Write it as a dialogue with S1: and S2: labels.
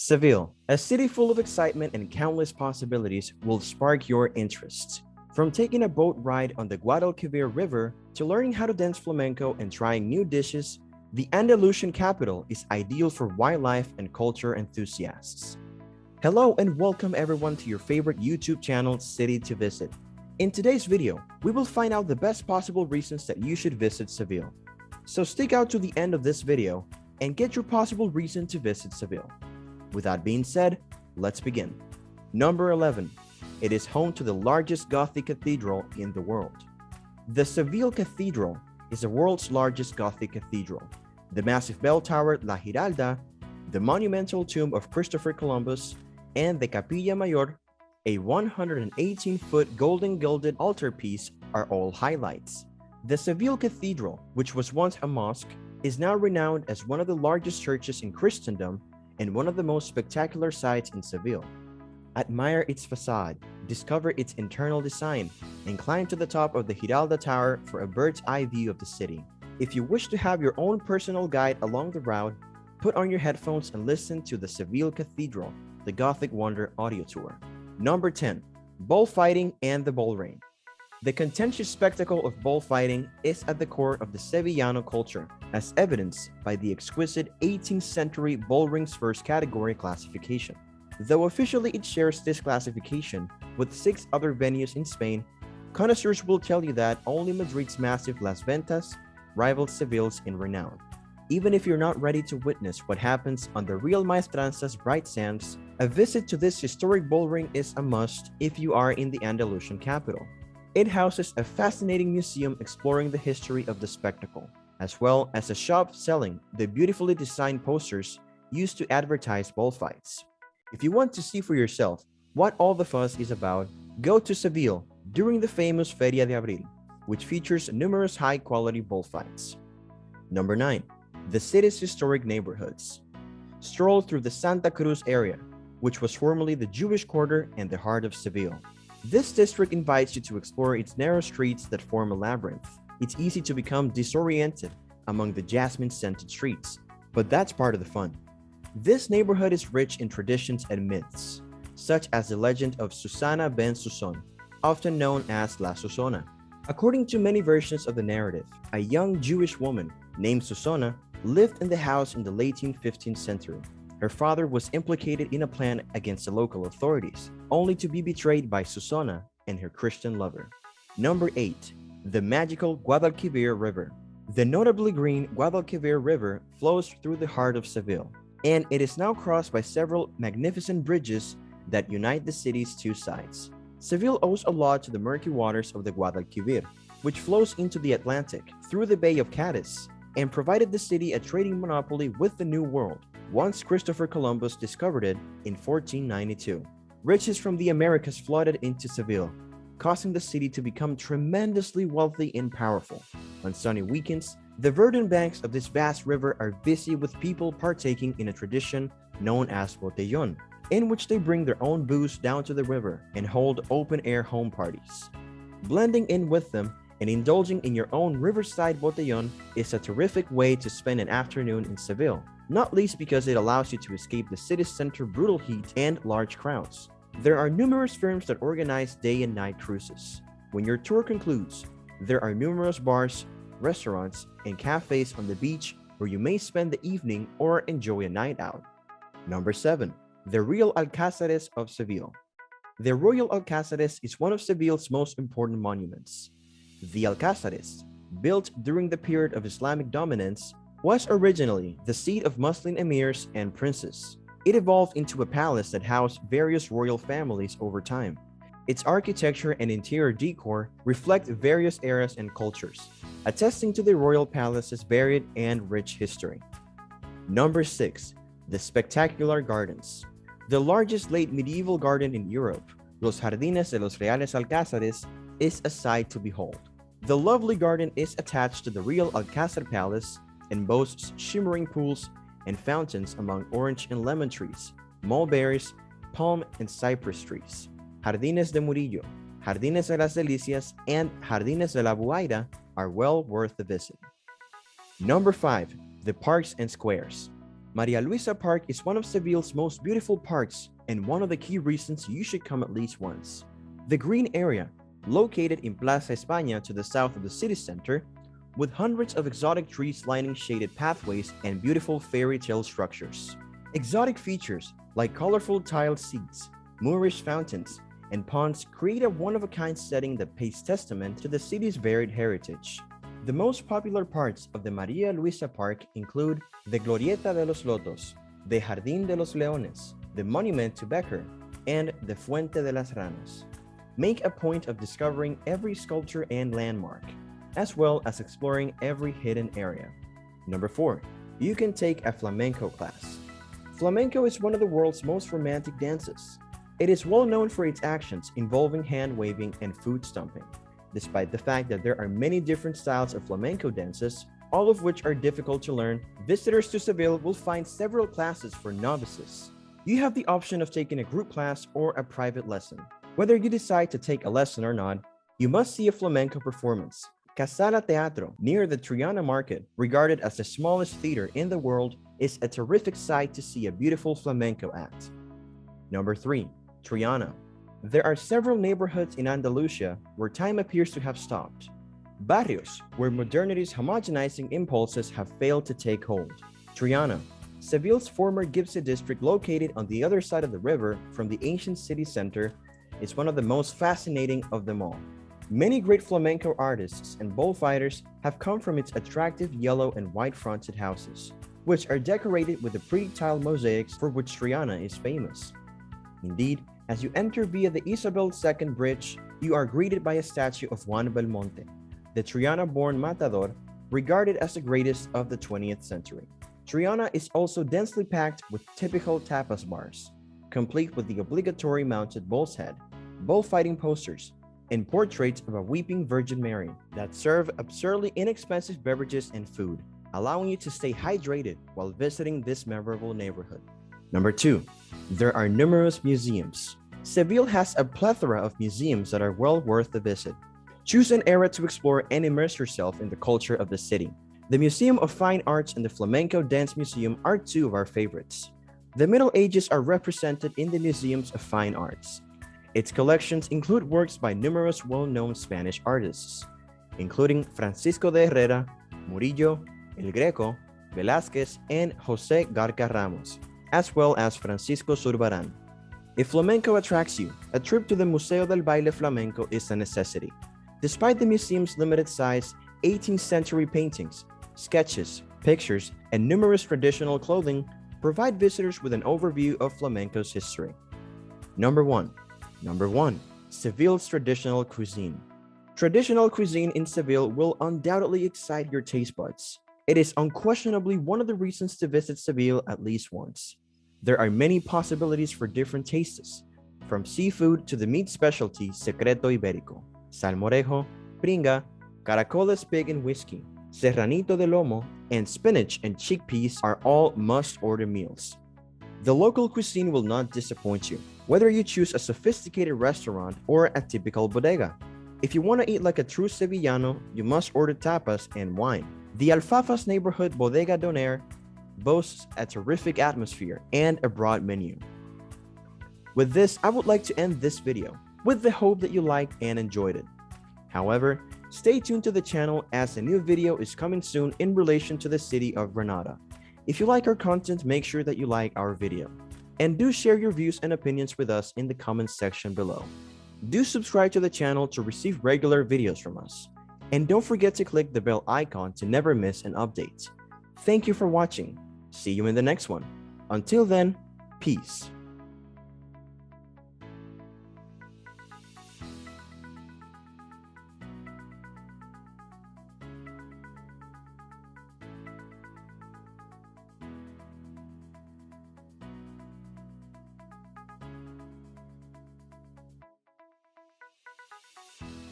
S1: Seville, a city full of excitement and countless possibilities, will spark your interests. From taking a boat ride on the Guadalquivir River to learning how to dance flamenco and trying new dishes, the Andalusian capital is ideal for wildlife and culture enthusiasts. Hello and welcome everyone to your favorite YouTube channel, City to Visit. In today's video, we will find out the best possible reasons that you should visit Seville. So stick out to the end of this video and get your possible reason to visit Seville. With that being said, let's begin. Number 11. It is home to the largest Gothic cathedral in the world. The Seville Cathedral is the world's largest Gothic cathedral. The massive bell tower La Giralda, the monumental tomb of Christopher Columbus, and the Capilla Mayor, a 118-foot golden gilded altarpiece, are all highlights. The Seville Cathedral, which was once a mosque, is now renowned as one of the largest churches in Christendom and one of the most spectacular sights in Seville. Admire its facade, discover its internal design, and climb to the top of the Giralda Tower for a bird's-eye view of the city. If you wish to have your own personal guide along the route, put on your headphones and listen to the Seville Cathedral, the Gothic Wonder audio tour. Number 10. Bullfighting and the bullring. The contentious spectacle of bullfighting is at the core of the Sevillano culture, as evidenced by the exquisite 18th century bullring's first category classification. Though officially it shares this classification with 6 other venues in Spain, connoisseurs will tell you that only Madrid's massive Las Ventas rivals Seville's in renown. Even if you're not ready to witness what happens on the real Maestranza's bright sands, a visit to this historic bullring is a must if you are in the Andalusian capital. It houses a fascinating museum exploring the history of the spectacle, as well as a shop selling the beautifully designed posters used to advertise bullfights. If you want to see for yourself what all the fuss is about, go to Seville during the famous Feria de Abril, which features numerous high-quality bullfights. Number 9. The city's historic neighborhoods. Stroll through the Santa Cruz area, which was formerly the Jewish quarter and the heart of Seville. This district invites you to explore its narrow streets that form a labyrinth. It's easy to become disoriented among the jasmine-scented streets, but that's part of the fun. This neighborhood is rich in traditions and myths, such as the legend of Susana ben Suson, often known as La Susona. According to many versions of the narrative, a young Jewish woman named Susana lived in the house in the late 15th century. Her father was implicated in a plan against the local authorities, only to be betrayed by Susana and her Christian lover. Number 8. The magical Guadalquivir River. The notably green Guadalquivir River flows through the heart of Seville, and it is now crossed by several magnificent bridges that unite the city's 2 sides. Seville owes a lot to the murky waters of the Guadalquivir, which flows into the Atlantic through the Bay of Cadiz, and provided the city a trading monopoly with the New World once Christopher Columbus discovered it in 1492. Riches from the Americas flooded into Seville, causing the city to become tremendously wealthy and powerful. On sunny weekends, the verdant banks of this vast river are busy with people partaking in a tradition known as botellón, in which they bring their own booze down to the river and hold open-air home parties. Blending in with them and indulging in your own riverside botellón is a terrific way to spend an afternoon in Seville, not least because it allows you to escape the city's center brutal heat and large crowds. There are numerous firms that organize day and night cruises. When your tour concludes, there are numerous bars, restaurants, and cafes on the beach where you may spend the evening or enjoy a night out. Number 7. The Real ALCAZARES of Seville. The Royal Alcazares is one of Seville's most important monuments. The Alcazares, built during the period of Islamic dominance, was originally the seat of Muslim emirs and princes. It evolved into a palace that housed various royal families over time. Its architecture and interior decor reflect various eras and cultures, attesting to the royal palace's varied and rich history. Number 6. The Spectacular Gardens. The largest late medieval garden in Europe, Los Jardines de los Reales Alcázares, is a sight to behold. The lovely garden is attached to the Real Alcázar Palace and boasts shimmering pools and fountains among orange and lemon trees, mulberries, palm and cypress trees. Jardines de Murillo, Jardines de las Delicias, and Jardines de la Buaira are well worth the visit. Number 5. The Parks and Squares. Maria Luisa Park is one of Seville's most beautiful parks and one of the key reasons you should come at least once. The green area, located in Plaza España to the south of the city center, with hundreds of exotic trees lining shaded pathways and beautiful fairy tale structures. Exotic features like colorful tiled seats, Moorish fountains, and ponds create a one-of-a-kind setting that pays testament to the city's varied heritage. The most popular parts of the Maria Luisa Park include the Glorieta de los Lotos, the Jardín de los Leones, the Monument to Becker, and the Fuente de las Ranas. Make a point of discovering every sculpture and landmark, as well as exploring every hidden area. Number 4. You can take a flamenco class. Flamenco is one of the world's most romantic dances. It is well known for its actions involving hand-waving and foot stomping. Despite the fact that there are many different styles of flamenco dances, all of which are difficult to learn, visitors to Seville will find several classes for novices. You have the option of taking a group class or a private lesson. Whether you decide to take a lesson or not, you must see a flamenco performance. Casala Teatro, near the Triana Market, regarded as the smallest theater in the world, is a terrific sight to see a beautiful flamenco act. Number 3. Triana. There are several neighborhoods in Andalusia where time appears to have stopped. Barrios, where modernity's homogenizing impulses have failed to take hold. Triana, Seville's former Gipsy district located on the other side of the river from the ancient city center, is one of the most fascinating of them all. Many great flamenco artists and bullfighters have come from its attractive yellow and white fronted houses, which are decorated with the pretty tile mosaics for which Triana is famous. Indeed, as you enter via the Isabel II Bridge, you are greeted by a statue of Juan Belmonte, the Triana-born matador, regarded as the greatest of the 20th century. Triana is also densely packed with typical tapas bars, complete with the obligatory mounted bull's head, bullfighting posters, and portraits of a weeping Virgin Mary that serve absurdly inexpensive beverages and food, allowing you to stay hydrated while visiting this memorable neighborhood. Number 2. There are numerous museums. Seville has a plethora of museums that are well worth the visit. Choose an area to explore and immerse yourself in the culture of the city. The Museum of Fine Arts and the Flamenco Dance Museum are two of our favorites. The Middle Ages are represented in the Museums of Fine Arts. Its collections include works by numerous well-known Spanish artists, including Francisco de Herrera, Murillo, El Greco, Velázquez, and José Garca Ramos, as well as Francisco Zurbarán. If flamenco attracts you, a trip to the Museo del Baile Flamenco is a necessity. Despite the museum's limited size, 18th century paintings, sketches, pictures, and numerous traditional clothing provide visitors with an overview of flamenco's history. Number 1. Seville's traditional cuisine. Traditional cuisine in Seville will undoubtedly excite your taste buds. It is unquestionably one of the reasons to visit Seville at least once. There are many possibilities for different tastes, from seafood to the meat specialty Secreto Ibérico, salmorejo, pringa, caracoles pig and whiskey, serranito de lomo, and spinach and chickpeas are all must-order meals. The local cuisine will not disappoint you, whether you choose a sophisticated restaurant or a typical bodega. If you want to eat like a true Sevillano, you must order tapas and wine. The Alfafas neighborhood Bodega Donaire boasts a terrific atmosphere and a broad menu. With this, I would like to end this video, with the hope that you liked and enjoyed it. However, stay tuned to the channel as a new video is coming soon in relation to the city of Granada. If you like our content, make sure that you like our video. And do share your views and opinions with us in the comments section below. Do subscribe to the channel to receive regular videos from us. And don't forget to click the bell icon to never miss an update. Thank you for watching. See you in the next one. Until then, peace.